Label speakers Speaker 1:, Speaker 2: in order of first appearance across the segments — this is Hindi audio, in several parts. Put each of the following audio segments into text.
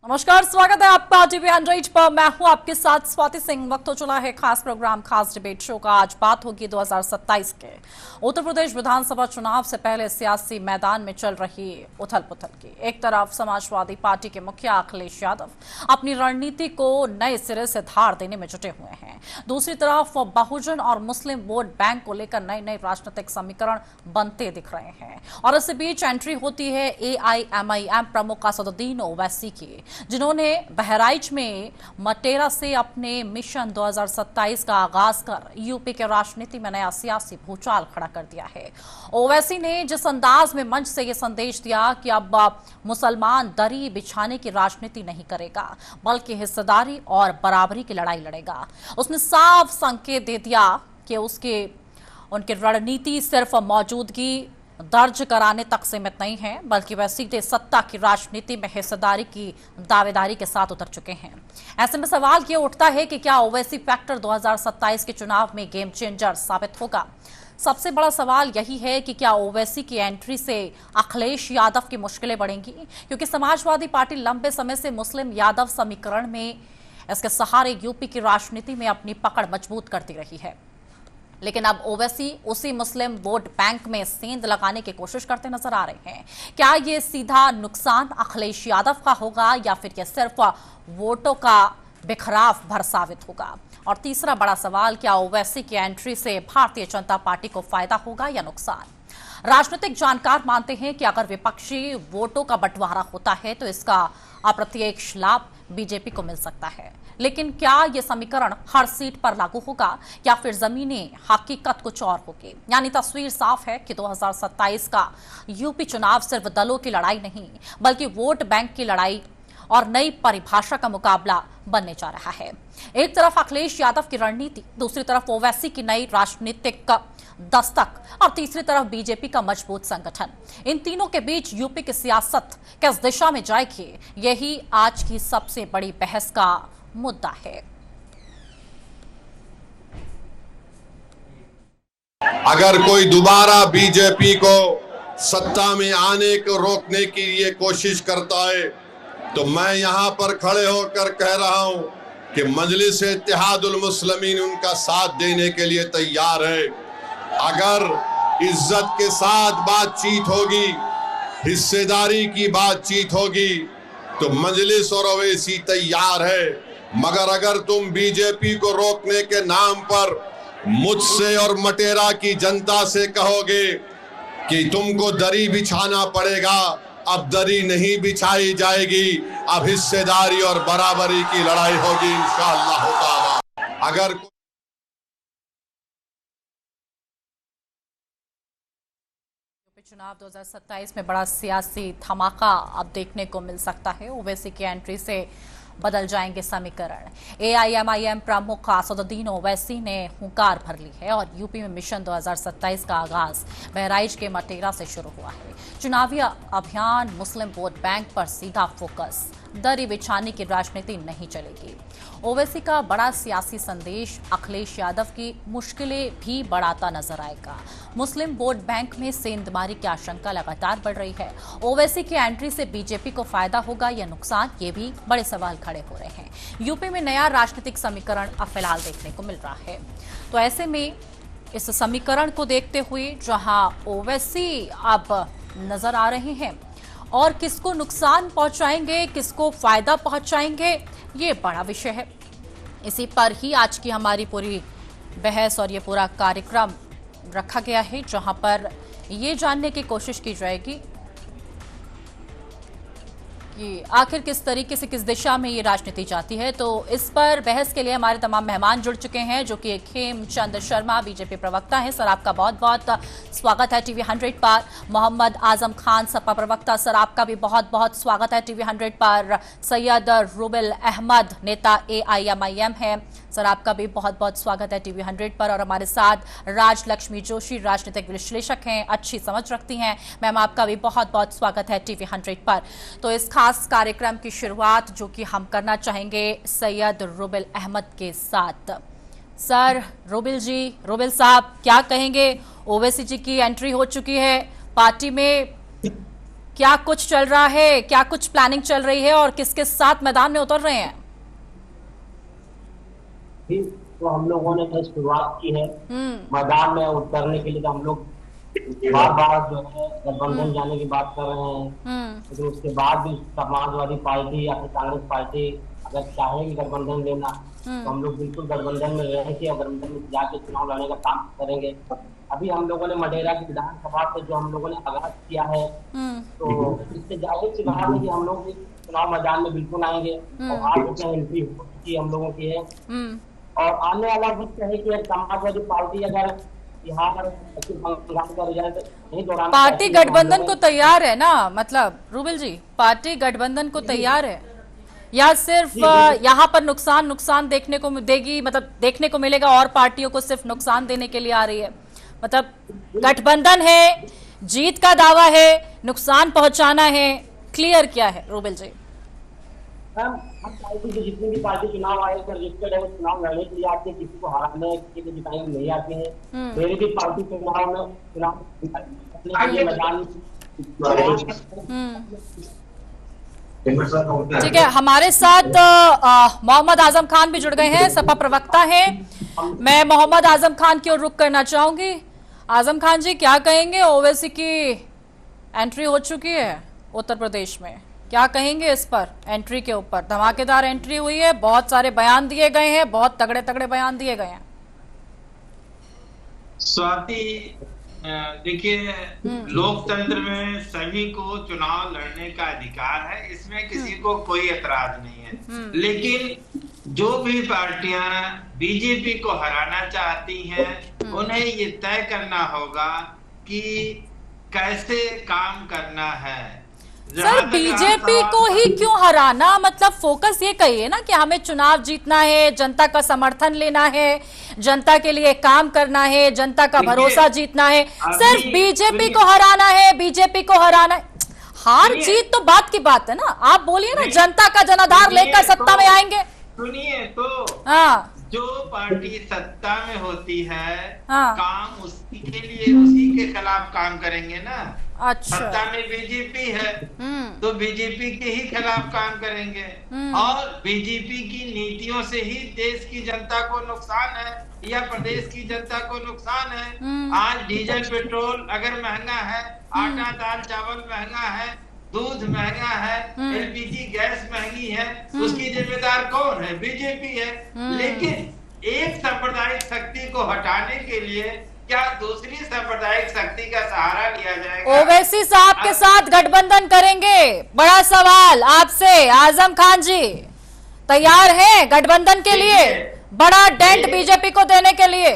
Speaker 1: नमस्कार, स्वागत है आपका टीवी 100 पर। मैं हूं आपके साथ स्वाति सिंह। वक्त हो चला है खास प्रोग्राम, खास डिबेट शो का। आज बात होगी 2027 के उत्तर प्रदेश विधानसभा चुनाव से पहले सियासी मैदान में चल रही उथल पुथल की। एक तरफ समाजवादी पार्टी के मुखिया अखिलेश यादव अपनी रणनीति को नए सिरे से धार देने में जुटे हुए हैं। दूसरी तरफ बहुजन और मुस्लिम वोट बैंक को लेकर नए नए राजनीतिक समीकरण बनते दिख रहे हैं। और इसी बीच एंट्री होती है AIMIM प्रमुख असदुद्दीन ओवैसी की, जिन्होंने बहराइच में मटेरा से अपने मिशन 2027 का आगाज कर यूपी के राजनीति में नया सियासी भूचाल खड़ा कर दिया है। ओवैसी ने जिस अंदाज में मंच से यह संदेश दिया कि अब मुसलमान दरी बिछाने की राजनीति नहीं करेगा, बल्कि हिस्सेदारी और बराबरी की लड़ाई लड़ेगा। उसने साफ संकेत दे दिया कि उनकी रणनीति सिर्फ मौजूदगी दर्ज कराने तक सीमित नहीं है, बल्कि वह सीधे सत्ता की राजनीति में हिस्सेदारी की दावेदारी के साथ उतर चुके हैं। ऐसे में सवाल ये उठता है कि क्या ओवैसी फैक्टर 2027 के चुनाव में गेम चेंजर साबित होगा। सबसे बड़ा सवाल यही है कि क्या ओवैसी की एंट्री से अखिलेश यादव की मुश्किलें बढ़ेंगी, क्योंकि समाजवादी पार्टी लंबे समय से मुस्लिम यादव समीकरण में इसके सहारे यूपी की राजनीति में अपनी पकड़ मजबूत करती रही है। लेकिन अब ओवैसी उसी मुस्लिम वोट बैंक में सेंध लगाने की कोशिश करते नजर आ रहे हैं। क्या ये सीधा नुकसान अखिलेश यादव का होगा, या फिर यह सिर्फ वोटों का बिखराव भर साबित होगा। और तीसरा बड़ा सवाल, क्या ओवैसी की एंट्री से भारतीय जनता पार्टी को फायदा होगा या नुकसान। राजनीतिक जानकार मानते हैं कि अगर विपक्षी वोटों का बंटवारा होता है तो इसका अप्रत्यक्ष लाभ बीजेपी को मिल सकता है। लेकिन क्या यह समीकरण हर सीट पर लागू होगा, या फिर जमीनी हकीकत कुछ और होगी। यानी तस्वीर साफ है कि 2027 का यूपी चुनाव सिर्फ दलों की लड़ाई नहीं, बल्कि वोट बैंक की लड़ाई और नई परिभाषा का मुकाबला बनने जा रहा है। एक तरफ अखिलेश यादव की रणनीति, दूसरी तरफ ओवैसी की नई राजनीतिक दस्तक और तीसरी तरफ बीजेपी का मजबूत संगठन। इन तीनों के बीच यूपी की सियासत किस दिशा में जाएगी, यही आज की सबसे बड़ी बहस का मुद्दा है।
Speaker 2: अगर कोई दोबारा बीजेपी को सत्ता में आने को रोकने की ये कोशिश करता है, तो मैं यहां पर खड़े होकर कह रहा हूं कि मजलिस इत्तेहादुल मुस्लिमीन उनका साथ देने के लिए तैयार है। अगर इज्जत के साथ बातचीत होगी, हिस्सेदारी की बातचीत होगी, तो मजलिस और ओवैसी तैयार है। मगर अगर तुम बीजेपी को रोकने के नाम पर मुझसे और मटेरा की जनता से कहोगे कि तुमको दरी बिछाना पड़ेगा, अब दरी नहीं बिछाई जाएगी, अब हिस्सेदारी और बराबरी की लड़ाई होगी इंशाअल्लाह ताला। अगर
Speaker 1: चुनाव 2027 में बड़ा सियासी धमाका अब देखने को मिल सकता है। ओवैसी की एंट्री से बदल जाएंगे समीकरण। AIMIM प्रमुख असदुद्दीन ओवैसी ने हुंकार भर ली है और यूपी में मिशन 2027 का आगाज बहराइच के मटेरा से शुरू हुआ है। चुनावी अभियान मुस्लिम वोट बैंक पर सीधा फोकस, दरी बिछाने की राजनीति नहीं चलेगी। ओवैसी का बड़ा सियासी संदेश अखिलेश यादव की मुश्किलें भी बढ़ाता नजर आएगा। मुस्लिम वोट बैंक में सेंधमारी की आशंका लगातार बढ़ रही है। ओवैसी की एंट्री से बीजेपी को फायदा होगा या नुकसान, ये भी बड़े सवाल खड़े हो रहे हैं। यूपी में नया राजनीतिक समीकरण अब फिलहाल देखने को मिल रहा है। तो ऐसे में इस समीकरण को देखते हुए जहां ओवैसी अब नजर आ रहे हैं और किसको नुकसान पहुंचाएंगे, किसको फायदा पहुंचाएंगे, ये बड़ा विषय है। इसी पर ही आज की हमारी पूरी बहस और ये पूरा कार्यक्रम रखा गया है, जहां पर ये जानने की कोशिश की जाएगी कि आखिर किस तरीके से, किस दिशा में ये राजनीति जाती है। तो इस पर बहस के लिए हमारे तमाम मेहमान जुड़ चुके हैं, जो कि खेमचंद शर्मा बीजेपी प्रवक्ता हैं। सर, आपका बहुत बहुत स्वागत है टीवी 100 पर। मोहम्मद आजम खान सपा प्रवक्ता, सर आपका भी बहुत बहुत स्वागत है टीवी 100 पर। सैयद रुबिल अहमद नेता AIMIM है, सर आपका भी बहुत बहुत स्वागत है टीवी 100 पर। और हमारे साथ राज लक्ष्मी जोशी राजनीतिक विश्लेषक हैं, अच्छी समझ रखती हैं, मैम आपका भी बहुत बहुत स्वागत है टीवी 100 पर। तो इस खास कार्यक्रम की शुरुआत जो कि हम करना चाहेंगे सैयद रुबिल अहमद के साथ। सर रुबिल साहब क्या कहेंगे, ओवैसी जी की एंट्री हो चुकी है पार्टी में, क्या कुछ चल रहा है, क्या कुछ प्लानिंग चल रही है और किसके साथ मैदान में उतर रहे हैं?
Speaker 3: तो हम लोगों ने बस शुरुआत की है मैदान में उतरने के लिए। तो हम लोग बार बार जो है गठबंधन जाने की बात कर रहे हैं, लेकिन उसके बाद भी समाजवादी पार्टी या फिर कांग्रेस पार्टी अगर चाहेगी गठबंधन लेना तो हम लोग बिल्कुल गठबंधन में रहेंगे और गठबंधन में जाके चुनाव लड़ने का काम करेंगे। अभी हम लोगों ने मडेरा की विधानसभा से जो हम लोगों ने आगाज किया है, तो इससे जाहिर सी बात है कि हम लोग चुनाव मैदान में बिल्कुल आएंगे और आज उसमें एंट्री हो चुकी हम लोगों की है। और आने वाला वक्त है कि समाजवादी पार्टी अगर यहाँ पर बंगाल का रिजल्ट नहीं दौरान
Speaker 1: पार्टी गठबंधन को तैयार है ना, मतलब रूबिल जी पार्टी गठबंधन को तैयार है या सिर्फ यहाँ पर नुकसान देखने को देगी, मतलब देखने को मिलेगा और पार्टियों को सिर्फ नुकसान देने के लिए आ रही है? मतलब गठबंधन है, जीत का दावा है, नुकसान पहुंचाना है, क्लियर क्या है रूबिल जी?
Speaker 3: हम पार्टी की जितनी भी पार्टी चुनाव आयोग पर रजिस्टर्ड है वो चुनाव लड़ने के लिए आती है, किसी को हराने के लिए जिताने नहीं आती है। मेरी भी पार्टी चुनाव में मैदान
Speaker 1: ठीक है। हमारे साथ मोहम्मद आजम खान भी जुड़ गए हैं, सपा प्रवक्ता हैं। मैं मोहम्मद आजम खान की ओर रुख करना चाहूंगी। आजम खान जी क्या कहेंगे, ओवैसी की एंट्री हो चुकी है उत्तर प्रदेश में, क्या कहेंगे इस पर? एंट्री के ऊपर धमाकेदार एंट्री हुई है, बहुत सारे बयान दिए गए हैं, बहुत तगड़े तगड़े बयान दिए गए हैं।
Speaker 4: स्वाति, देखिए लोकतंत्र में सभी को चुनाव लड़ने का अधिकार है, इसमें किसी को कोई ऐतराज नहीं है। लेकिन जो भी पार्टियां बीजेपी को हराना चाहती हैं, उन्हें ये तय करना होगा कि कैसे काम करना है।
Speaker 1: सर बीजेपी को ही क्यों हराना? मतलब फोकस ये कहिए ना कि हमें चुनाव जीतना है, जनता का समर्थन लेना है, जनता के लिए काम करना है, जनता का भरोसा जीतना है। सिर्फ बीजेपी को हराना है, बीजेपी को हराना है, हार जीत तो बात की बात है ना। आप बोलिए ना, जनता का जनाधार लेकर सत्ता में आएंगे।
Speaker 4: सुनिए तो,
Speaker 1: हाँ,
Speaker 4: जो पार्टी सत्ता में होती है,
Speaker 1: हाँ,
Speaker 4: काम उसी के लिए, उसी के खिलाफ काम करेंगे ना।
Speaker 1: अच्छा,
Speaker 4: सत्ता में बीजेपी है तो बीजेपी के ही खिलाफ काम करेंगे और बीजेपी की नीतियों से ही देश की जनता को नुकसान है या प्रदेश की जनता को नुकसान है। आज डीजल पेट्रोल अगर महंगा है, आटा दाल चावल महंगा है, दूध महंगा है, एलपीजी गैस महंगी है, उसकी जिम्मेदार कौन है? बीजेपी है। लेकिन एक सांप्रदायिक शक्ति को हटाने के लिए क्या दूसरी सांप्रदायिक शक्ति का सहारा लिया जाएगा?
Speaker 1: ओवैसी साहब के साथ गठबंधन करेंगे? बड़ा सवाल आपसे आजम खान जी, तैयार हैं गठबंधन के लिए? बड़ा डेंट बीजेपी को देने के लिए?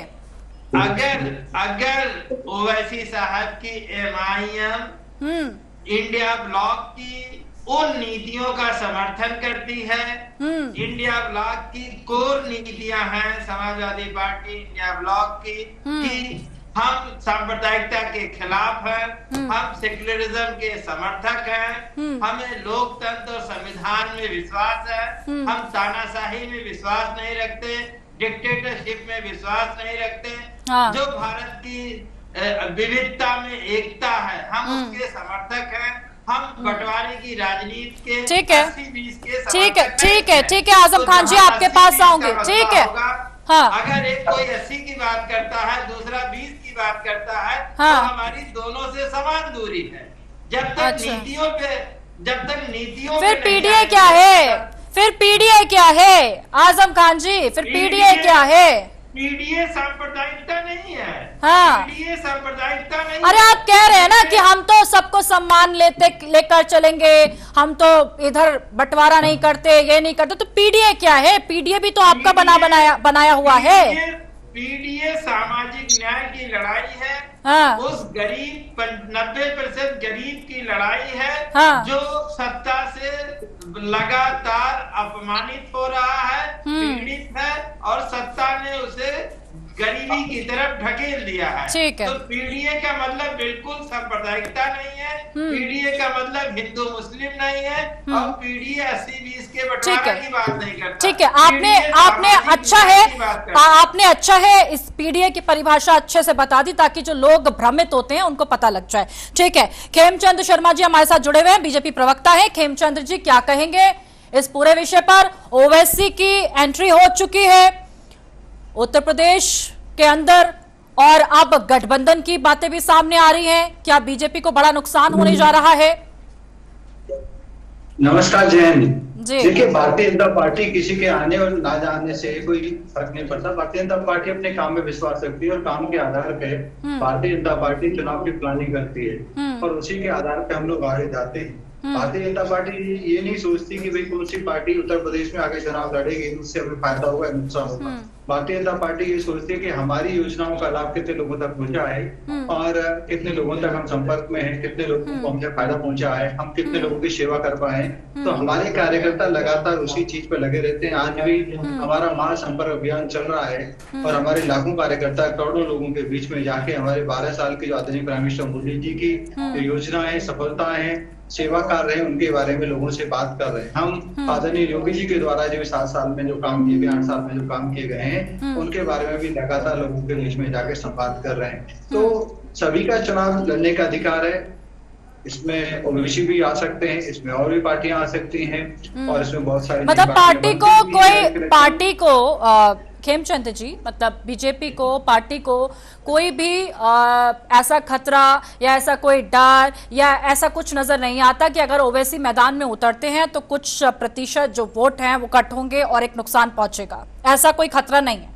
Speaker 4: अगर ओवैसी साहब की एमआईएम इंडिया ब्लॉक की उन नीतियों का समर्थन करती है, इंडिया ब्लॉक की कोर नीतियां हैं समाजवादी पार्टी इंडिया ब्लॉक की, कि हम सांप्रदायिकता के खिलाफ हैं, हम सेक्युलरिज्म के समर्थक हैं, हमें लोकतंत्र और संविधान में विश्वास है, हम तानाशाही में विश्वास नहीं रखते, डिक्टेटरशिप में विश्वास नहीं रखते। जो भारत की विविधता में एकता है, हम उसके समर्थक हैं। हम बंटवारे की राजनीति के,
Speaker 1: ठीक है,
Speaker 4: 80-20 के
Speaker 1: ठीक है आजम खान जी, आपके पास आऊंगे। ठीक है, हाँ,
Speaker 4: अगर एक कोई 80 की बात करता है, दूसरा 20 की बात करता है,
Speaker 1: हाँ,
Speaker 4: तो हमारी दोनों से समान दूरी है। जब तक नीतियों पे
Speaker 1: फिर पीडीए क्या है? फिर पीडीए क्या है आजम खान जी? फिर पीडीए क्या है?
Speaker 4: पीडीए सांप्रदायिकता नहीं है।
Speaker 1: हाँ,
Speaker 4: पीडीए सांप्रदायिकता नहीं।
Speaker 1: अरे आप कह रहे हैं ना कि हम तो सबको सम्मान लेकर चलेंगे, हम तो इधर बंटवारा नहीं करते, ये नहीं करते, तो पीडीए क्या है? पीडीए भी तो आपका बनाया हुआ है।
Speaker 4: पीडीए सामाजिक न्याय की लड़ाई है।
Speaker 1: हाँ,
Speaker 4: उस गरीब 90% गरीब की लड़ाई है।
Speaker 1: हाँ,
Speaker 4: जो सत्ता से लगातार अपमानित हो रहा है, पीड़ित है और सत्ता ने उसे गरीबी की तरफ ढकेल दिया है।
Speaker 1: ठीक है।
Speaker 4: तो पीडीए का मतलब बिल्कुल सांप्रदायिकता नहीं है, पीडीए का मतलब हिंदू मुस्लिम नहीं है, और पीडीए 80-20 के बंटवारे की बात नहीं करता।
Speaker 1: ठीक है, आपने अच्छा है इस पीडीए की परिभाषा अच्छे से बता दी ताकि जो लोग भ्रमित होते हैं उनको पता लग जाए। ठीक है, खेमचंद शर्मा जी हमारे साथ जुड़े हुए हैं, बीजेपी प्रवक्ता है। खेमचंद जी क्या कहेंगे इस पूरे विषय पर? ओवैसी की एंट्री हो चुकी है उत्तर प्रदेश के अंदर और अब गठबंधन की बातें भी सामने आ रही हैं। क्या बीजेपी को बड़ा नुकसान होने जा रहा है?
Speaker 5: नमस्कार जयंत
Speaker 1: जी।
Speaker 5: देखिए, भारतीय जनता पार्टी किसी के आने और ना जाने से कोई फर्क नहीं पड़ता। भारतीय जनता पार्टी अपने काम में विश्वास रखती है और काम के आधार पे भारतीय जनता पार्टी चुनाव की प्लानिंग करती है और उसी के आधार पे हम लोग आगे जाते हैं। भारतीय जनता पार्टी ये नहीं सोचती कि भाई कौन सी पार्टी उत्तर प्रदेश में आगे चुनाव लड़ेगी, उससे हमें फायदा होगा नुकसान होगा। भारतीय जनता पार्टी ये सोचती है कि हमारी योजनाओं का लाभ कितने लोगों तक पहुंचा है और कितने लोगों तक हम संपर्क में हैं, कितने लोगों को हमसे फायदा पहुंचा है, हम कितने लोगों की सेवा कर पाए। तो हमारे कार्यकर्ता लगातार उसी चीज पे लगे रहते हैं। आज भी हमारा महासंपर्क अभियान चल रहा है और हमारे लाखों कार्यकर्ता करोड़ों लोगों के बीच में जाके हमारे 12 साल की जो आदरणीय प्राइम मिनिस्टर मोदी जी की योजनाएं, सफलताएं, सेवा कार्य हैं, उनके बारे में लोगों से बात कर रहे हैं। हम आदरणीय योगी जी के द्वारा जो 7 साल में जो काम किए गए, 8 साल में जो काम किए गए हैं, उनके बारे में भी लगातार लोगों के बीच में जाके संवाद कर रहे हैं। तो सभी का चुनाव लड़ने का अधिकार है, इसमें ओबीसी भी आ सकते हैं, इसमें और भी पार्टियां आ सकती हैं और इसमें बहुत सारी
Speaker 1: मतलब पार्टी को खेमचंद जी, मतलब बीजेपी को, पार्टी को कोई भी ऐसा खतरा या ऐसा कोई डर या ऐसा कुछ नजर नहीं आता कि अगर ओवैसी मैदान में उतरते हैं तो कुछ प्रतिशत जो वोट हैं वो कट होंगे और एक नुकसान पहुंचेगा, ऐसा कोई खतरा नहीं है?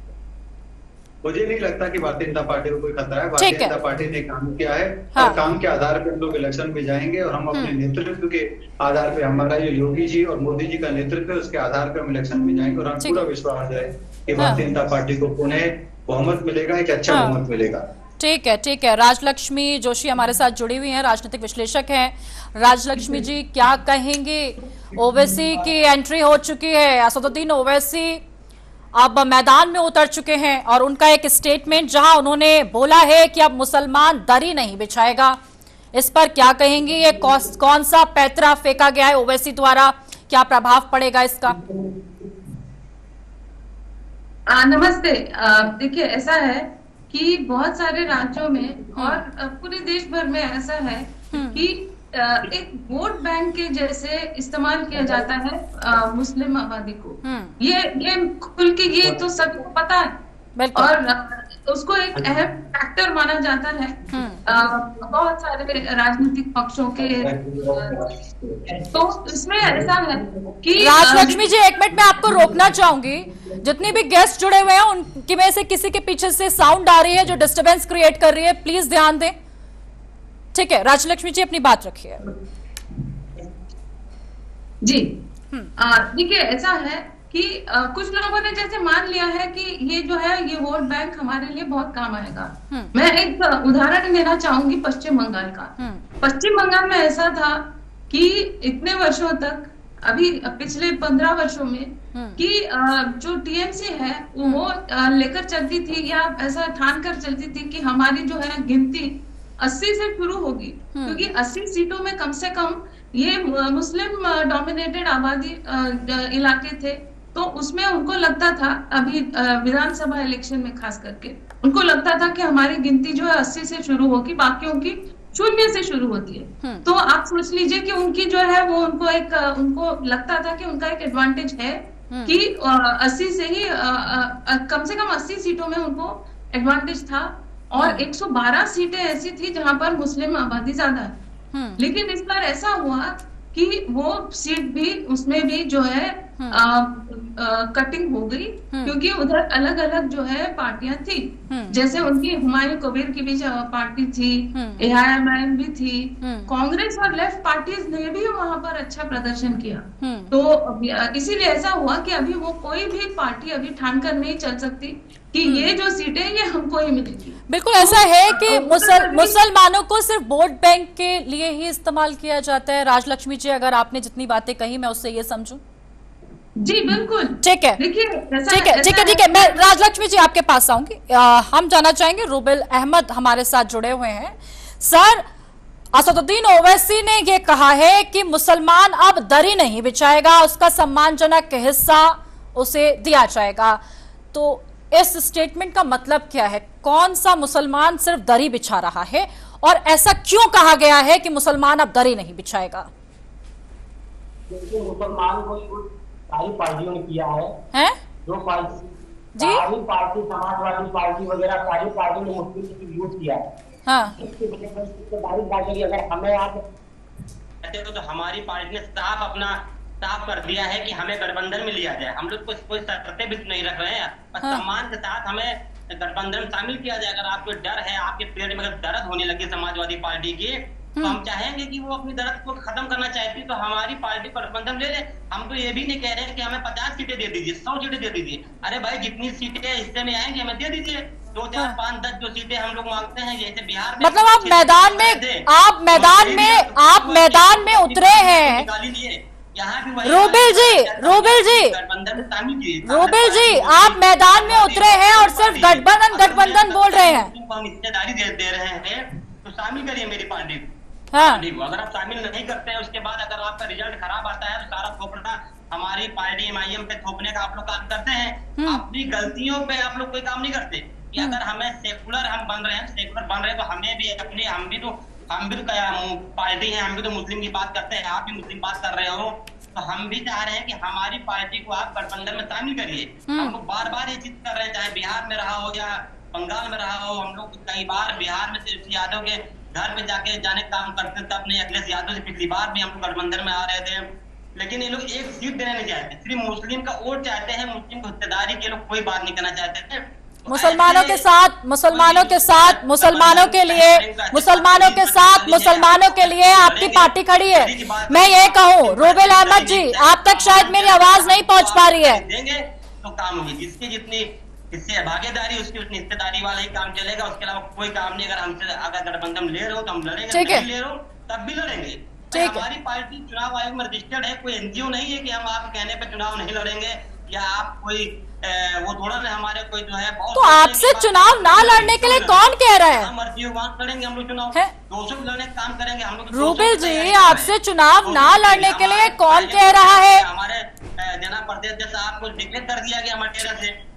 Speaker 5: मुझे नहीं लगता कि भारतीय जनता पार्टी को कोई खतरा है। भारतीय जनता पार्टी ने काम किया है और काम के आधार पर हम लोग इलेक्शन में जाएंगे और हम अपने नेतृत्व के आधार पे, हमारा जो योगी जी और मोदी जी का नेतृत्व है उसके आधार पर हम इलेक्शन में जाएंगे और हमें पूरा विश्वास है कि भारतीय जनता पार्टी को पुनः बहुमत मिलेगा, एक अच्छा बहुमत मिलेगा।
Speaker 1: ठीक है, ठीक है। राजलक्ष्मी जोशी हमारे साथ जुड़ी हुई हैं, राजनीतिक विश्लेषक हैं। राजलक्ष्मी जी क्या कहेंगे? ओवैसी की एंट्री हो चुकी है, असदुद्दीन ओवैसी अब मैदान में उतर चुके हैं और उनका एक स्टेटमेंट जहां उन्होंने बोला है कि अब मुसलमान दरी नहीं बिछाएगा, इस पर क्या कहेंगे? ये कौन सा पैतरा फेंका गया है ओवैसी द्वारा, क्या प्रभाव पड़ेगा इसका?
Speaker 6: नमस्ते। देखिए, ऐसा है कि बहुत सारे राज्यों में और पूरे देश भर में ऐसा है कि एक वोट बैंक के जैसे इस्तेमाल किया जाता है मुस्लिम आबादी को। ये खुल के ये तो सबको पता है और उसको एक अहम फैक्टर माना जाता है बहुत सारे राजनीतिक पक्षों के। तो इसमें ऐसा है कि
Speaker 1: राजलक्ष्मी जी, 1 मिनट में आपको रोकना चाहूंगी। जितने भी गेस्ट जुड़े हुए हैं उनकी में से किसी के पीछे से साउंड आ रही है जो डिस्टरबेंस क्रिएट कर रही है, प्लीज ध्यान दें। ठीक है, राजलक्ष्मी जी अपनी बात रखिए। जी देखिए, ऐसा है कि कुछ लोगों ने जैसे मान लिया है कि ये जो है ये वोट बैंक हमारे लिए बहुत काम आएगा। मैं एक उदाहरण देना चाहूंगी पश्चिम बंगाल का। पश्चिम बंगाल में ऐसा था कि इतने वर्षों तक, अभी पिछले 15 वर्षों में, कि जो टीएमसी है वो लेकर चलती थी या ऐसा ठान कर चलती थी कि हमारी जो है गिनती 80 से शुरू होगी, क्योंकि 80 सीटों में कम से कम ये मुस्लिम डोमिनेटेड आबादी इलाके थे। तो उसमें उनको लगता था, अभी विधानसभा इलेक्शन में खास करके उनको लगता था कि हमारी गिनती जो है 80 से शुरू होगी, बाकियों की 0 से शुरू होती है। तो आप सोच लीजिए कि उनकी जो है वो उनको लगता था कि उनका एक एडवांटेज है कि 80 से ही कम से कम 80 सीटों में उनको एडवांटेज था और 112 सीटें ऐसी थी जहां पर मुस्लिम आबादी ज्यादा है। लेकिन इस बार ऐसा हुआ कि वो सीट भी, उसमें भी जो है कटिंग हो गई, क्योंकि उधर अलग अलग जो है पार्टियां थी। जैसे उनकी हुमायूं कबीर की भी पार्टी थी, एआईएमआईएम भी थी, कांग्रेस और लेफ्ट पार्टीज ने भी वहां पर अच्छा प्रदर्शन किया। तो इसीलिए ऐसा हुआ कि अभी वो कोई भी पार्टी अभी ठान कर नहीं चल सकती कि ये जो सीटें ये हमको ही मिलेगी। बिल्कुल ऐसा है कि मुसलमानों को सिर्फ वोट बैंक के लिए ही इस्तेमाल किया जाता है। राजलक्ष्मी जी, अगर आपने जितनी बातें कही मैं उससे ये समझूं?
Speaker 6: जी बिल्कुल।
Speaker 1: ठीक है,
Speaker 6: देखिए
Speaker 1: ठीक है, मैं राजलक्ष्मी जी आपके पास आऊंगी। हम जानना चाहेंगे, रूबेल अहमद हमारे साथ जुड़े हुए हैं। सर, असदुद्दीन ओवैसी ने ये कहा है कि मुसलमान अब दरी नहीं बिछाएगा, उसका सम्मानजनक हिस्सा उसे दिया जाएगा। तो इस स्टेटमेंट का मतलब क्या है? कौन सा मुसलमान सिर्फ दरी बिछा रहा है, और ऐसा क्यों कहा गया है कि मुसलमान अब दरी नहीं बिछाएगा?
Speaker 3: देखिए, मुसलमान को सारी पार्टियों ने किया है, जो पार्टी
Speaker 1: जी,
Speaker 3: सारी पार्टी, समाजवादी पार्टी वगैरह सारी पार्टी ने मुस्लिम को यूज किया है।
Speaker 1: हाँ,
Speaker 3: इसकी वजह से इसके बात करिए, अगर हमें आप
Speaker 7: तो हमारी पार्टी ने साफ कर दिया है कि हमें गठबंधन में लिया जाए। हम लोग कोई शर्तें भी नहीं रख रहे हैं, और सम्मान के साथ हमें गठबंधन में शामिल किया जाए। अगर आपको डर है, आपके पेट में अगर दर्द होने लगी समाजवादी पार्टी की, तो हम चाहेंगे कि वो अपनी दर्द को खत्म करना चाहती तो हमारी पार्टी पर गठबंधन ले ले। हम तो ये भी नहीं कह रहे हैं कि हमें 50 सीटें दे दीजिए, 100 सीटें दे दीजिए। अरे भाई, जितनी सीटें हिस्से में आएंगी हमें दे दीजिए। 2, 4, 5, 10 जो सीटें हम लोग मांगते हैं, जैसे बिहार में,
Speaker 1: मतलब आप मैदान में उतरे हैं। रूबेल जी, आप मैदान में उतरे हैं और सिर्फ गठबंधन बोल रहे हैं।
Speaker 7: हम हिस्सेदारी दे रहे हैं, तो शामिल करिए मेरी पार्टी को।
Speaker 1: हाँ।
Speaker 7: अगर आप शामिल नहीं करते हैं, उसके बाद अगर आपका रिजल्ट खराब आता है, तो सारा थोपना हमारी पार्टी MIM पे थोपने का आप लोग काम करते हैं। अपनी गलतियों पे आप लोग कोई काम नहीं करते। कि अगर हमें सेकुलर हम बन रहे हैं, तो हमें भी अपने हम भी तो पार्टी है, हम भी तो मुस्लिम की बात करते हैं, आप भी मुस्लिम बात कर रहे हो, तो हम भी चाह रहे हैं कि हमारी पार्टी को आप गठबंधन में शामिल करिए। हम लोग बार बार ये चीज कर रहे हैं, चाहे बिहार में रहा हो या बंगाल में रहा हो। हम लोग कई बार बिहार में तेजस्वी यादव के घर पे जाने काम करते थे, अपने अखिलेश यादव से पिछली बार भी हम लोग गठबंधन में आ रहे थे, लेकिन ये लोग एक सीट देना नहीं चाहते, सिर्फ मुस्लिम का वोट चाहते हैं, मुस्लिम की हिस्सेदारी के लोग कोई बात नहीं करना चाहते थे।
Speaker 1: मुसलमानों के साथ, मुसलमानों के लिए आपकी पार्टी खड़ी है। मैं ये कहूँ, रूबेल अहमद जी, आप तक शायद मेरी आवाज नहीं पहुंच पा रही है।
Speaker 7: देंगे तो काम होगी, जिसकी जितनी इससे भागीदारी, उसकी उतनी हिस्सेदारी वाला ही काम चलेगा। उसके अलावा कोई काम नहीं। अगर हमसे अगर गठबंधन ले रहे हो तो हम लड़ेंगे, नहीं ले रहे हो तब भी लड़ेंगे। हमारी पार्टी चुनाव आयोग में रजिस्टर्ड है, कोई NGO नहीं है कि हम आप कहने पे चुनाव नहीं लड़ेंगे, या आप कोई वो थोड़ा ना हमारे कोई जो है।
Speaker 1: तो आपसे चुनाव ना लड़ने के लिए कौन कह रहा है?
Speaker 7: मर्जी लड़ेंगे हम लोग चुनाव, 200 लड़ने का काम करेंगे हम लोग।
Speaker 1: रूबेल जी, आपसे चुनाव ना लड़ने के लिए कौन कह रहा है?
Speaker 7: हमारे जना प्रदेश जैसा आपको डिक्लेयर कर दिया गया मटेरियल से,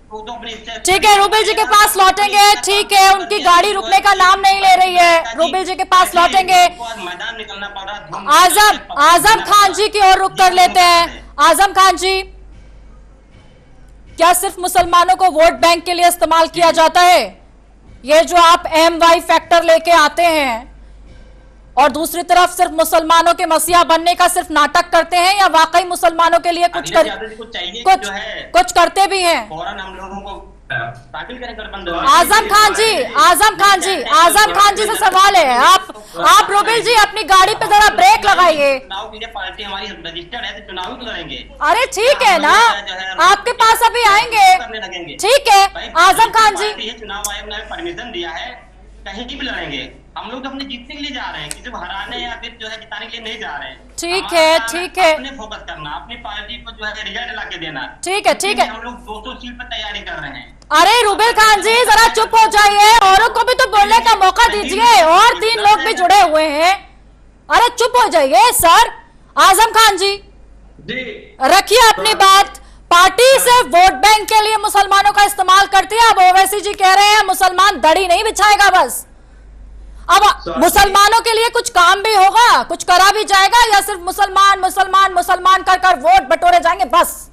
Speaker 1: ठीक है, रूबेल जी के पास लौटेंगे। ठीक है, उनकी गाड़ी रुकने का नाम नहीं ले रही है। रूबेल जी के पास लौटेंगे।
Speaker 7: मैदान निकलना पड़ रहा है।
Speaker 1: आजम खान जी की ओर रुख कर लेते हैं। आजम खान जी, क्या सिर्फ मुसलमानों को वोट बैंक के लिए इस्तेमाल किया जाता है? ये जो आप MY फैक्टर लेके आते हैं और दूसरी तरफ सिर्फ मुसलमानों के मसीहा बनने का सिर्फ नाटक करते हैं, या वाकई मुसलमानों के लिए कुछ करते भी हैं?
Speaker 7: हम लोगों को
Speaker 1: आजम खान जी से सवाल है। आप रूबेल जी, अपनी गाड़ी पे जरा ब्रेक लगाइए।
Speaker 7: पार्टी हमारी रजिस्टर्ड है, तो चुनाव तो लड़ेंगे।
Speaker 1: अरे ठीक है ना, आपके पास अभी आएंगे। ठीक है आजम खान जी,
Speaker 7: चुनाव आयोग ने परमिशन दिया है, कहीं भी लड़ेंगे। हम लोग तो अपने जीतने के लिए जा रहे हैं, किसी को हराने या फिर जो है जिताने के लिए नहीं जा रहे हैं।
Speaker 1: ठीक है,
Speaker 7: अपने फोकस करना, अपनी पार्टी को जो है रिजल्ट ला के देना।
Speaker 1: ठीक है।
Speaker 7: हम लोग 200 सीट पर तैयारी कर रहे हैं।
Speaker 1: अरे रूबेल खान जी, जरा चुप हो जाइए, औरों को भी तो बोलने का मौका दीजिए। और 3 लोग भी जुड़े हुए हैं। अरे चुप हो जाइए सर। आजम खान जी, रखिए अपनी बात। पार्टी सिर्फ वोट बैंक के लिए मुसलमानों का इस्तेमाल करती है। अब ओवैसी जी कह रहे हैं मुसलमान दड़ी नहीं बिछाएगा बस। अब मुसलमानों के लिए कुछ काम भी होगा, कुछ करा भी जाएगा, या सिर्फ मुसलमान कर वोट बटोरे जाएंगे बस?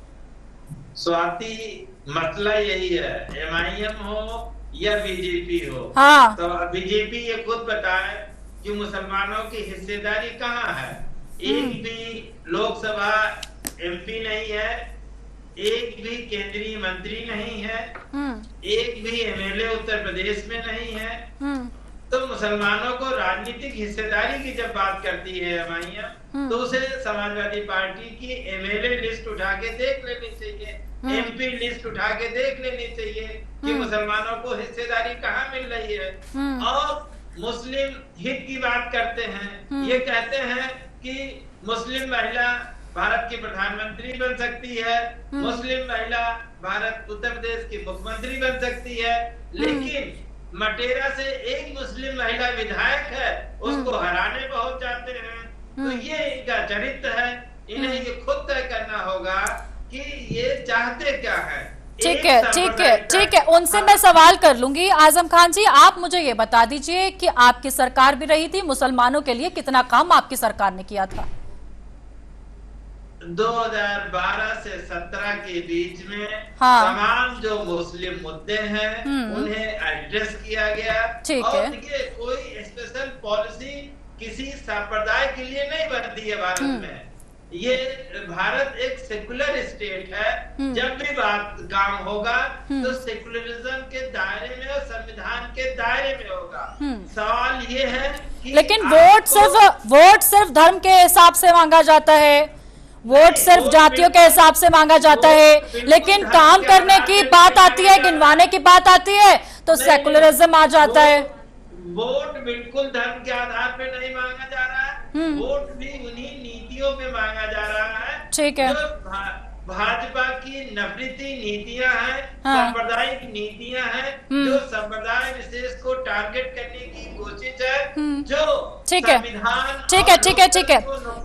Speaker 4: स्वाति, मसला यही है, MIM हो या BJP हो।
Speaker 1: हाँ।
Speaker 4: तो BJP ये खुद बताए कि मुसलमानों की हिस्सेदारी कहाँ है। एक भी लोकसभा MP नहीं है, एक भी केंद्रीय मंत्री नहीं है, एक भी MLA उत्तर प्रदेश में नहीं है। तो मुसलमानों को राजनीतिक हिस्सेदारी की जब बात करती है MIM, तो उसे समाजवादी पार्टी की MLA लिस्ट उठा के देख लेनी चाहिए, MP लिस्ट उठा के देख लेनी चाहिए कि मुसलमानों को हिस्सेदारी कहाँ मिल रही है। और मुस्लिम हित की बात करते हैं, ये कहते हैं कि मुस्लिम महिला भारत की प्रधानमंत्री बन सकती है, मुस्लिम महिला भारत उत्तर प्रदेश की मुख्यमंत्री बन सकती है, लेकिन मटेरा से एक मुस्लिम महिला विधायक है, उसको हराने पहुंच जाते हैं। तो ये इनका चरित्र है, इन्हें ये खुद तय करना होगा कि ये चाहते क्या है।
Speaker 1: ठीक है, ठीक है, ठीक है, उनसे मैं सवाल कर लूंगी। आजम खान जी, आप मुझे ये बता दीजिए कि आपकी सरकार भी रही थी, मुसलमानों के लिए कितना काम आपकी सरकार ने किया था?
Speaker 4: 2012 से 17 के बीच में तमाम जो मुस्लिम मुद्दे हैं उन्हें एड्रेस किया गया।
Speaker 1: ठीक
Speaker 4: और
Speaker 1: है,
Speaker 4: देखिए कोई स्पेशल पॉलिसी किसी संप्रदाय के लिए नहीं बनती है भारत में। ये भारत एक सेकुलर स्टेट है। जब भी बात काम होगा तो सेकुलरिज्म के दायरे में और संविधान के दायरे में होगा। सवाल ये है कि
Speaker 1: लेकिन वोट सिर्फ धर्म के हिसाब से मांगा जाता है, वोट सिर्फ जातियों के हिसाब से मांगा जाता है, लेकिन काम करने की बात आती है, गिनवाने की बात आती है तो सेकुलरिज्म आ जाता है।
Speaker 4: वोट बिल्कुल धर्म के आधार पे नहीं मांगा जा रहा है, वोट भी उन्हीं नीतियों पे मांगा जा रहा है।
Speaker 1: ठीक है,
Speaker 4: जो भाजपा की नफरती नीतियां हैं, सांप्रदायिक नीतियां हैं, जो संप्रदाय विशेष को टारगेट करने की कोशिश है, जो
Speaker 1: ठीक है,
Speaker 4: संविधान
Speaker 1: ठीक है, ठीक है, ठीक है।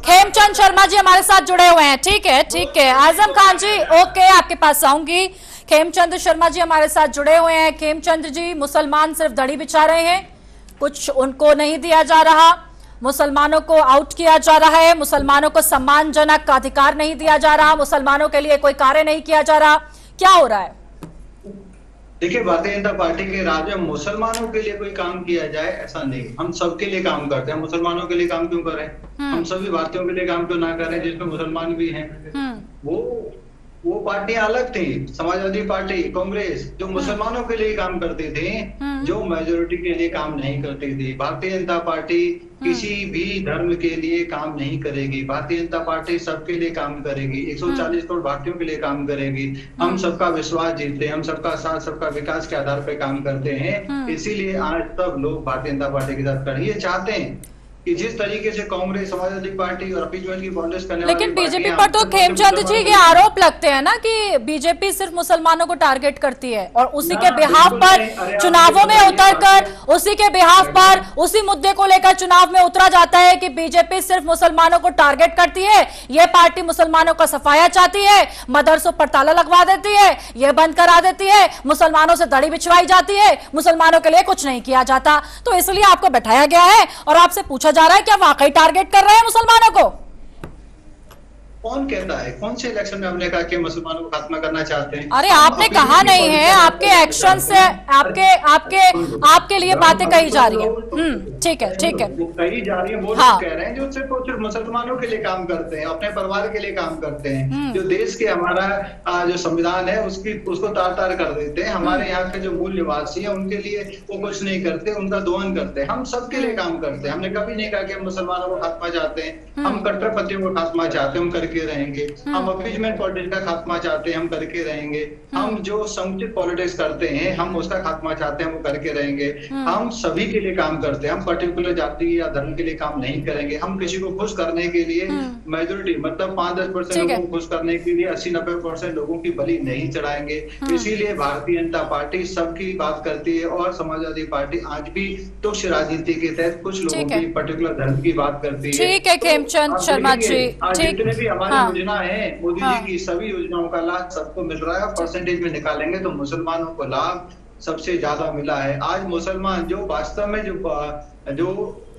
Speaker 1: खेमचंद शर्मा जी हमारे साथ जुड़े हुए हैं। ठीक है, ठीक है, आजम खान जी ओके, आपके पास आऊंगी। खेमचंद शर्मा जी हमारे साथ जुड़े हुए हैं। खेमचंद जी, मुसलमान सिर्फ दड़ी बिछा रहे हैं, कुछ उनको नहीं दिया जा रहा, मुसलमानों को आउट किया जा रहा है, मुसलमानों को सम्मानजनक अधिकार नहीं दिया जा रहा, मुसलमानों के लिए कोई कार्य नहीं किया जा रहा, क्या हो रहा है?
Speaker 5: देखिए, भारतीय जनता पार्टी के राज में मुसलमानों के लिए कोई काम किया जाए ऐसा नहीं, हम सबके लिए काम करते हैं। मुसलमानों के लिए काम क्यों करें? हम सभी भारतीयों के लिए काम क्यों ना करें जिसमें मुसलमान भी हैं? वो पार्टियां अलग थी, समाजवादी पार्टी, कांग्रेस, जो मुसलमानों के लिए काम करती थी, जो मेजोरिटी के लिए काम नहीं करती थी। भारतीय जनता पार्टी किसी भी धर्म के लिए काम नहीं करेगी। भारतीय जनता पार्टी सबके लिए काम करेगी, 140 करोड़ भारतीयों के लिए काम करेगी। हम सबका विश्वास जीतते हैं, हम सबका साथ, सबका विकास के आधार पर काम करते हैं। इसीलिए आज तक लोग भारतीय जनता पार्टी के साथ खड़े। ये चाहते हैं कि जिस तरीके से कांग्रेस, समाजवादी पार्टी और अपीजमेंट की पॉलिटिक्स करने वाली,
Speaker 1: लेकिन बीजेपी पर तो खेमचंद जी ये आरोप लगते हैं ना कि बीजेपी सिर्फ मुसलमानों को टारगेट करती है और उसी के बिहाफ पर चुनावों में उतरकर, उसी के बिहाफ पर, उसी मुद्दे को लेकर चुनाव में उतरा जाता है कि बीजेपी सिर्फ मुसलमानों को टारगेट करती है, ये पार्टी मुसलमानों का सफाया चाहती है, मदरसों पर ताला लगवा देती है, ये बंद करा देती है, मुसलमानों से दड़ी बिछवाई जाती है, मुसलमानों के लिए कुछ नहीं किया जाता। तो इसलिए आपको बैठाया गया है और आपसे पूछा जा रहा है क्या वाकई टारगेट कर रहे हैं मुसलमानों को?
Speaker 5: कौन कहता है? कौन से इलेक्शन में हमने कहा कि मुसलमानों को खत्म करना चाहते हैं?
Speaker 1: अरे आपने कहा नहीं है, आपके एक्शन से आपके लिए बातें कही जा रही है। ठीक है, ठीक है,
Speaker 5: कही जा रही है। वो लोग कह रहे हैं जो सिर्फ मुसलमानों के लिए काम करते हैं, अपने परिवार के लिए काम करते हैं, जो देश के हमारा जो संविधान है उसको तार तार कर देते हैं। हमारे यहाँ के जो मूल निवासी है उनके लिए वो कुछ नहीं करते, उनका दोहन करते हैं। हम सबके लिए काम करते हैं। हमने कभी नहीं कहा कि हम मुसलमानों को खात्मा चाहते हैं, हम कट्टरपंथियों को खात्मा चाहते हैं, हम करके रहेंगे। हम अपीजमेंट पॉलिटिक्स का खात्मा चाहते हैं, हम करके रहेंगे। हम जो समुचित पॉलिटिक्स करते हैं हम उसका खात्मा चाहते हैं, हम करके रहेंगे। हम सभी के लिए काम करते हैं, हम पर्टिकुलर जाति या धर्म के लिए काम नहीं करेंगे। हम किसी को खुश करने के लिए मेजोरिटी मतलब 5-10% लोगों को खुश करने के लिए 80-90% लोगों की बलि नहीं चढ़ाएंगे। इसीलिए भारतीय जनता पार्टी सबकी बात करती है और समाजवादी पार्टी आज भी तुच्छ राजनीति के तहत कुछ लोगों की पर्टिकुलर धर्म की बात करती है।
Speaker 1: ठीक है खेमचंद शर्मा जी,
Speaker 5: जितने भी हमारी योजना है, मोदी जी की सभी योजनाओं का लाभ सबको मिल रहा है और परसेंटेज में निकालेंगे तो मुसलमानों को लाभ सबसे ज्यादा मिला है। आज मुसलमान जो वास्तव में जो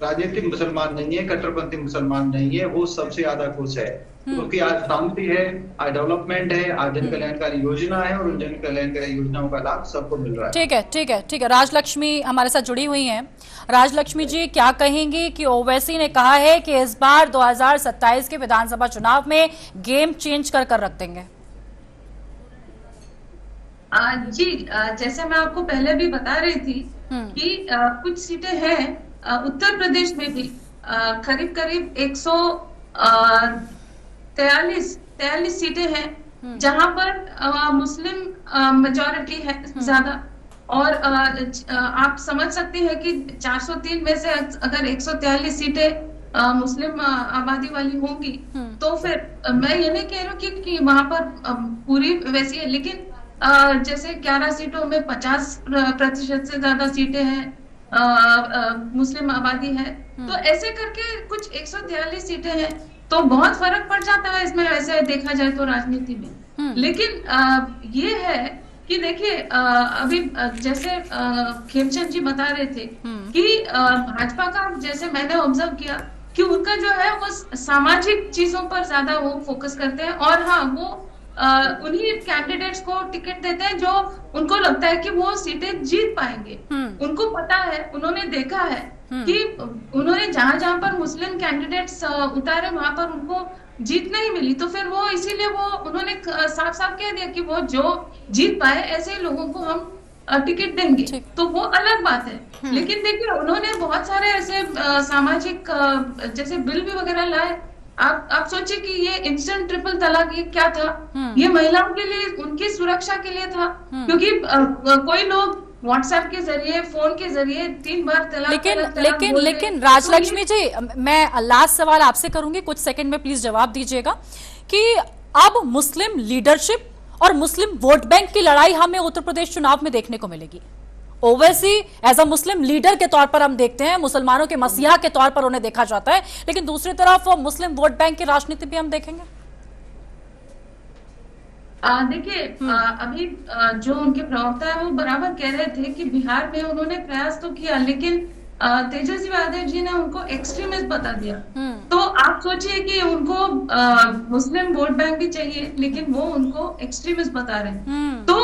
Speaker 5: राजनीतिक मुसलमान नहीं है, कट्टरपंथी मुसलमान नहीं है, वो सबसे ज्यादा खुश है क्योंकि आज शांति है, आज डेवलपमेंट है, आज जन कल्याणकारी योजना है और उन जन कल्याणकारी योजनाओं का लाभ सबको मिल रहा है।
Speaker 1: ठीक है, ठीक है, ठीक है। राजलक्ष्मी हमारे साथ जुड़ी हुई हैं। राजलक्ष्मी जी क्या कहेंगी कि ओवैसी ने कहा है कि इस बार 2027 के विधानसभा चुनाव में गेम चेंज कर रख देंगे?
Speaker 6: जी, जैसे मैं आपको पहले भी बता रही थी कि कुछ सीटें हैं उत्तर प्रदेश में भी करीब 143 सीटें हैं जहां पर मुस्लिम मेजॉरिटी है ज्यादा। और आप समझ सकते हैं कि 403 में से अगर 143 सीटें मुस्लिम आबादी वाली होंगी, तो फिर मैं ये नहीं कह रही हूँ कि वहां पर पूरी वैसी है, लेकिन जैसे 11 सीटों में 50% से ज्यादा सीटें हैं मुस्लिम आबादी है, तो ऐसे करके कुछ 143 सीटें हैं, तो बहुत फर्क पड़ जाता है इसमें वैसे देखा जाए तो राजनीति में। लेकिन ये है कि देखिए अभी जैसे खेमचंद जी बता रहे थे कि भाजपा का, जैसे मैंने ऑब्जर्व किया कि उनका जो है वो सामाजिक चीजों पर ज्यादा वो फोकस करते हैं, और हाँ वो उन्हीं कैंडिडेट्स को टिकट देते हैं जो उनको लगता है कि वो सीटें जीत पाएंगे। उनको पता है, उन्होंने देखा है कि उन्होंने जहां जहां पर मुस्लिम कैंडिडेट्स उतारे वहां पर उनको जीत नहीं मिली, तो फिर वो इसीलिए वो उन्होंने साफ साफ कह दिया कि वो जो जीत पाए ऐसे लोगों को हम टिकट देंगे, तो वो अलग बात है। लेकिन देखिए उन्होंने बहुत सारे ऐसे सामाजिक जैसे बिल भी वगैरह लाए। आप सोचिए कि ये इंस्टेंट ट्रिपल तलाक ये क्या था, ये महिलाओं के लिए, उनकी सुरक्षा के लिए था, क्योंकि कोई लोग व्हाट्सएप के जरिए, फोन के जरिए 3 बार तलाक।
Speaker 1: लेकिन राजलक्ष्मी जी, मैं लास्ट सवाल आपसे करूंगी, कुछ सेकंड में प्लीज जवाब दीजिएगा कि अब मुस्लिम लीडरशिप और मुस्लिम वोट बैंक की लड़ाई हमें उत्तर प्रदेश चुनाव में देखने को मिलेगी। Owaisi as a Muslim leader के तौर पर हम देखते हैं, मुसलमानों के मसीहा के तौर पर उन्हें देखा जाता है, लेकिन दूसरी तरफ मुस्लिम वोट बैंक की राजनीति भी हम देखेंगे।
Speaker 6: देखिए अभी जो उनके प्रवक्ता है वो बराबर कह रहे थे कि बिहार में उन्होंने प्रयास तो किया, लेकिन तेजस्वी यादव जी ने उनको एक्सट्रीमिस्ट बता दिया। तो आप सोचिए कि उनको मुस्लिम वोट बैंक भी चाहिए, लेकिन वो उनको एक्सट्रीमिस्ट बता रहे हैं। तो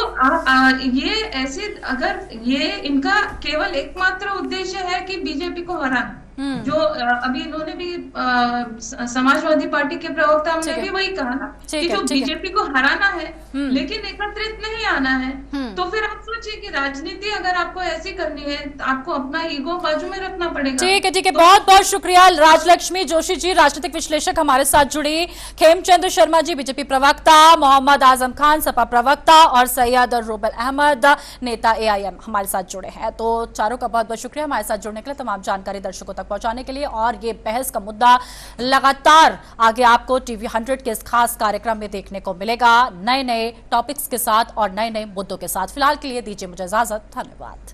Speaker 6: ये ऐसे, अगर ये इनका केवल एकमात्र उद्देश्य है कि बीजेपी को हराना, जो अभी इन्होंने भी समाजवादी पार्टी के प्रवक्ता ने भी वही कहा ना कि जो बीजेपी को हराना है लेकिन एकत्रित नहीं आना है, तो फिर आप सोचिए कि राजनीति अगर आपको ऐसी करनी है तो आपको अपना ईगो बाजू में रखना पड़ेगा।
Speaker 1: ठीक है, बहुत बहुत शुक्रिया राजलक्ष्मी जोशी जी, राजनीतिक विश्लेषक हमारे साथ जुड़ी। खेमचंद शर्मा जी बीजेपी प्रवक्ता, मोहम्मद आजम खान सपा प्रवक्ता और सैयद रुबेल अहमद नेता AIM हमारे साथ जुड़े हैं। तो चारों का बहुत बहुत शुक्रिया हमारे साथ जुड़ने के लिए, तमाम जानकारी दर्शकों तक पहुंचाने के लिए। और ये बहस का मुद्दा लगातार आगे आपको TV 100 के इस खास कार्यक्रम में देखने को मिलेगा, नए नए टॉपिक्स के साथ और नए नए मुद्दों के साथ। फिलहाल के लिए दीजिए मुझे इजाजत, धन्यवाद।